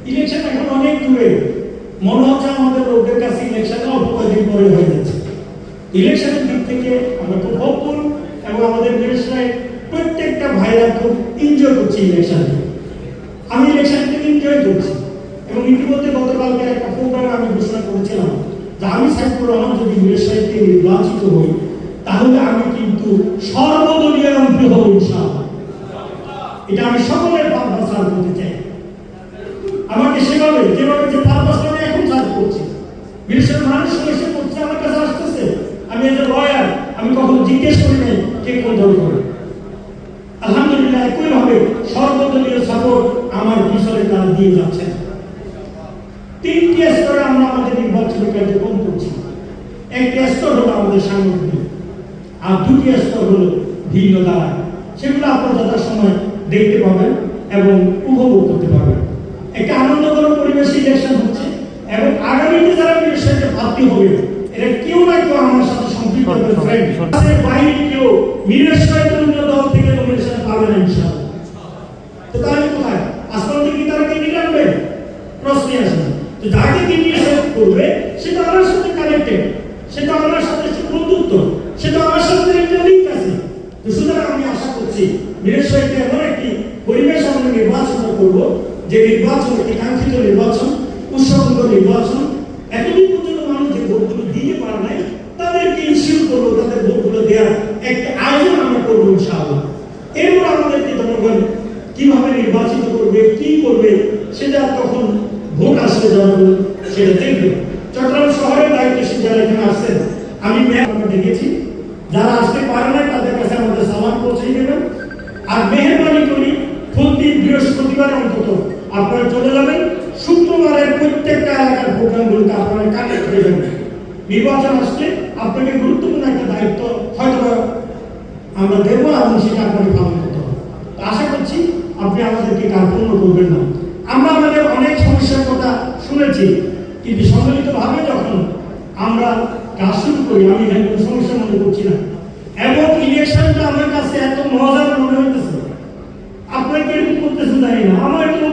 Election এখন অনেক দূরে, মনে হচ্ছে আমাদের লোকদের কাছে ইলেকশন অল্প কয়েকদিন পরে হয়ে যাচ্ছে। ইলেকশনের দিক থেকে আমরা খুব হোপফুল এবং আমাদের দেশের প্রত্যেকটা ভাইরা খুব এনজয় করছে ইলেকশনকে। আমি ইলেকশনকে এনজয় করছি এবং ইতিমধ্যে গতকালকে একটা প্রোগ্রামে আমি ঘোষণা করেছিলাম যে আমি সাইফুর রহমান যদি মিরসরাইতে নির্বাচিত হই তাহলে আমি কিন্তু সর্বদলীয় এমপি হব ইনশাআল্লাহ। এটা আমি সকলের পারপাস সার্ভ করতে চাই। আমাকে সেভাবে যেভাবে যে পারপাস আমি এখন সার্ভ করছি, মিরসরাইয়ের মানুষ এসে করছে, আমার কাছে আসতেছে, আমি এজ এ লয়ার আমি কখনো জিজ্ঞেস করি নাই কে কোন দল করে। আলহামদুলিল্লাহ একইভাবে সর্বদলীয় সাপোর্ট আমার পিছনে তারা দিয়ে যাচ্ছেন। 3টি স্তরে আমরা আমাদের নির্বাচনী কার্যক্রম করছি। একটি স্তর হলো আমাদের সাংগঠনিক, আর 2টি স্তর হলো ভিন্ন দ্বারা। সেগুলো আপনারা যথাসময় দেখতে পাবেন এবং উপভোগ করতে পারবেন। একটা আনন্দকর পরিবেশ ইলেকশন হচ্ছে এবং আগামীতে যারা মিরসরাইতে প্রার্থী হবে এরা কেউ না কেউ আমার সাথে সম্পৃক্ত হবে। ফ্রেন্ড বাইরে কেউ মিরসরাইতে অন্য দল থেকে নমিনেশন পাবে না ইনশাআল্লাহ। তো তাহলে কোথায় আসল থেকে তারা কি নিলামবে? প্রশ্নই আসে না। তো যাকে কিনে সেট করবে সেটা আমার সাথে কানেক্টেড, সেটা আমার সাথে বন্ধুত্ব, সেটা আমার সাথে একটা লিঙ্ক আছে। তো সুতরাং আমি আশা করছি মিরসরাইতে এমন একটি পরিবেশ আমরা নির্বাচন করব যে নির্বাচন একটি কাঙ্ক্ষিত নির্বাচন, উৎসবমুক্ত নির্বাচন। এতদিন পর্যন্ত মানুষ যে ভোটগুলো দিতে পারে নাই তাদেরকে ইনশিওর করবো, তাদের ভোটগুলো দেওয়ার একটা আয়োজন আমরা করবো ইনশাআল্লাহ। এরপর আমাদেরকে জনগণ কিভাবে নির্বাচিত করবে, কি করবে, সেটা তখন ভোট আসলে জনগণ সেটা দেখবে। চট্টগ্রাম শহরের দায়িত্বশীল যারা এখানে আসছেন, আমি মেহরবানি দেখেছি, যারা আসতে পারে না তাদের কাছে আমাদের সালাম পৌঁছে দেবেন। আর মেহরবানি করি প্রতি বৃহস্পতিবার অন্তত আপনারা চলে যাবেন, শুক্রবারের প্রত্যেকটা এলাকার প্রোগ্রামগুলোতে আপনারা কানেক্ট হয়ে যাবেন। নির্বাচন আসলে আপনাকে গুরুত্বপূর্ণ একটা দায়িত্ব হয়তো আমরা দেবো এবং সেটা আপনাকে পালন করতে হবে। আশা করছি আপনি আমাদেরকে কার্পণ্য করবেন না। আমরা আমাদের অনেক সমস্যার কথা শুনেছি, কিন্তু সম্মিলিতভাবে যখন আমরা কাজ শুরু করি আমি এখানে কোনো সমস্যা মনে করছি না। এবং ইলেকশনটা আমার কাছে এত মজার মনে হইতেছে, আপনারা কিরকম করতেছেন জানি না, আমার একটু